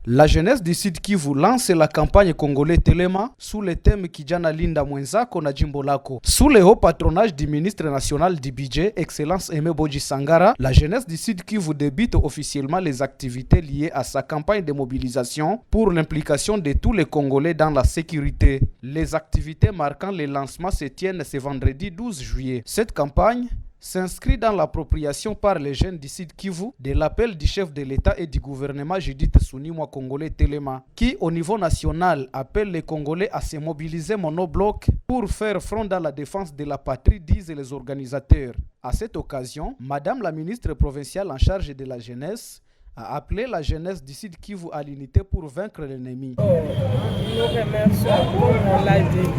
La jeunesse du Sud Kivu lance la campagne Congolais Telema sous le thème Kijana Linda Mwenzako na Jimbo Lako. Sous le haut patronage du ministre national du budget, Excellence Aimé Boji Sangara, la jeunesse du Sud Kivu débute officiellement les activités liées à sa campagne de mobilisation pour l'implication de tous les Congolais dans la sécurité. Les activités marquant le lancement se tiennent ce vendredi 12 juillet. Cette campagne s'inscrit dans l'appropriation par les jeunes du Sud Kivu de l'appel du chef de l'État et du gouvernement Judith Suminwa Congolais Telema, qui au niveau national appelle les Congolais à se mobiliser monobloc pour faire front dans la défense de la patrie, disent les organisateurs. À cette occasion, Madame la ministre provinciale en charge de la jeunesse a appelé la jeunesse du Sud Kivu à l'unité pour vaincre l'ennemi. Nous remercions, comme on l'a dit,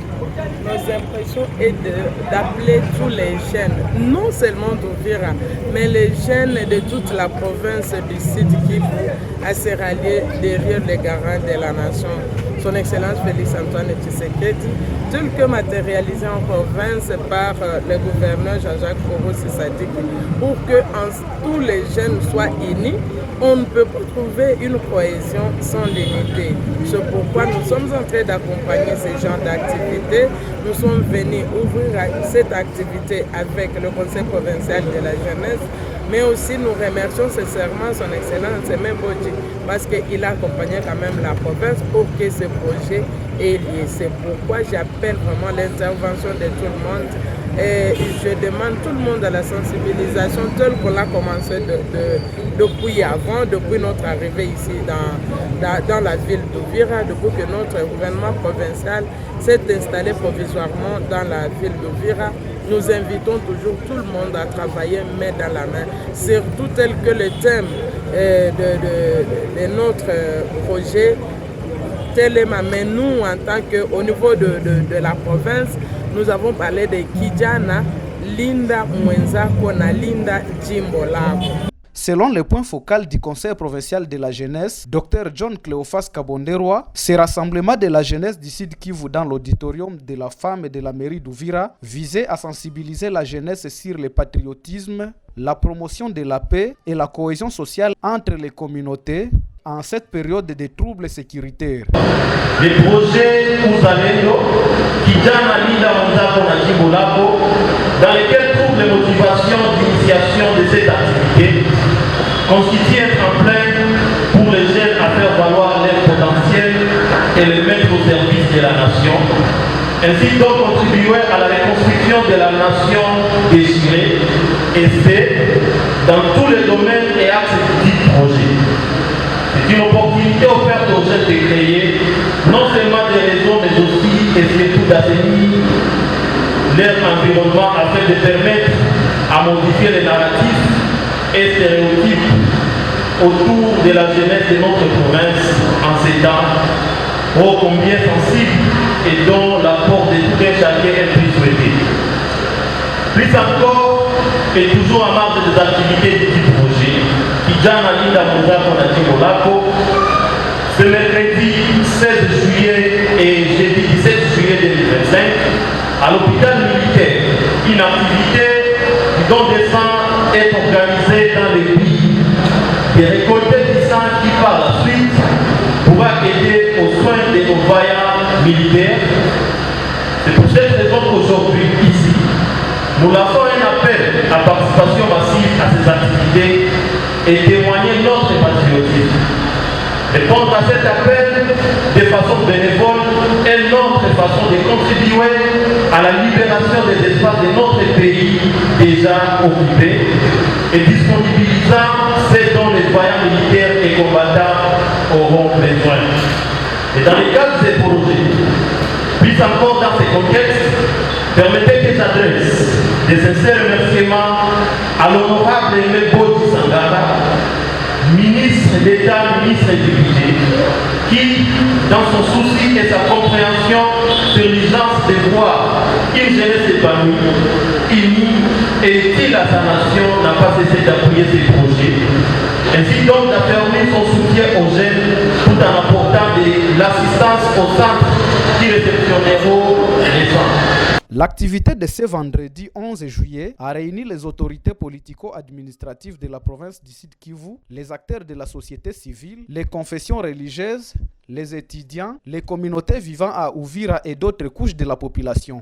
nos impressions est d'appeler tous les jeunes, non seulement d'Uvira, mais les jeunes de toute la province du Sud Kivu à se rallier derrière les garants de la nation. Son Excellence Félix Antoine Tshisekedi, tel que matérialisé en province par le gouverneur Jean-Jacques Foro-Sissadik, pour que tous les jeunes soient unis. On ne peut pas trouver une cohésion sans l'unité. C'est pourquoi nous sommes en train d'accompagner ce genre d'activités. Nous sommes venus ouvrir cette activité avec le Conseil provincial de la jeunesse, mais aussi nous remercions sincèrement son Excellence Aimé Boji parce qu'il a accompagné quand même la province pour que ce projet ait lieu. C'est pourquoi j'appelle vraiment l'intervention de tout le monde. Et je demande tout le monde à la sensibilisation telle qu'on a commencé depuis avant, depuis notre arrivée ici dans la ville d'Uvira, depuis que notre gouvernement provincial s'est installé provisoirement dans la ville d'Uvira. Nous invitons toujours tout le monde à travailler main dans la main, surtout tel que le thème de notre projet Telema. Mais nous, en tant qu'au niveau de la province, nous avons parlé de Kijana Linda Mwenzako na Linda Jimbo Lako. Selon le point focal du Conseil provincial de la jeunesse, Dr John Cléophas Kabonderwa, ce rassemblement de la jeunesse du Sud Kivu dans l'auditorium de la femme et de la mairie d'Uvira visait à sensibiliser la jeunesse sur le patriotisme, la promotion de la paix et la cohésion sociale entre les communautés en cette période de troubles sécuritaires. Les projets Uzalendo, Kijana Linda Mwenzako na Jimbo Lako, dans lesquels trouvent les motivations d'initiation de cette activité, constituent un tremplin pour les jeunes à faire valoir leur potentiel et les mettre au service de la nation, ainsi donc contribuer à la reconstruction de la nation désirée, et c'est dans tous les domaines et axes du dit projet. C'est une opportunité offerte aux jeunes de créer non seulement des réseaux, mais aussi et surtout d'assainir leur environnement afin de permettre à modifier les narratifs et stéréotypes autour de la jeunesse de notre province en ces temps ô combien sensibles et dont l'apport de tout un chacun est plus souhaité. Plus encore, et toujours en marge des activités du projet, Kijana Linda Mwenzako na Jimbo Lako, ce mercredi 16 juillet et jeudi 17 juillet 2025, à l'hôpital militaire, une activité dont des sang est organisée dans les pays, des récoltés du sang qui par la suite pourra aider aux soins des voyants militaires. C'est pour cette raison qu'aujourd'hui, ici, nous lançons un appel à participation massive à ces activités et témoigner notre patriotisme. Répondre à cet appel de façon bénévole est notre façon de contribuer à la libération des espaces de notre pays déjà occupés et disponibilisant ce dont les voyants militaires et combattants auront besoin. Et dans les cas de ces projets, plus encore dans ces contextes, permettez que j'adresse des sincères remerciements à l'honorable Aimé Boji Sangara, ministre d'État, ministre du budget, qui, dans son souci et sa compréhension de l'urgence de voir une jeunesse épanouie, unie et utile à sa nation, n'a pas cessé d'appuyer ses projets, ainsi donc d'affirmer son soutien aux jeunes tout en apportant de l'assistance aux centres qui réceptionneront les centres. L'activité de ce vendredi 11 juillet a réuni les autorités politico-administratives de la province du Sud Kivu, les acteurs de la société civile, les confessions religieuses, les étudiants, les communautés vivant à Uvira et d'autres couches de la population.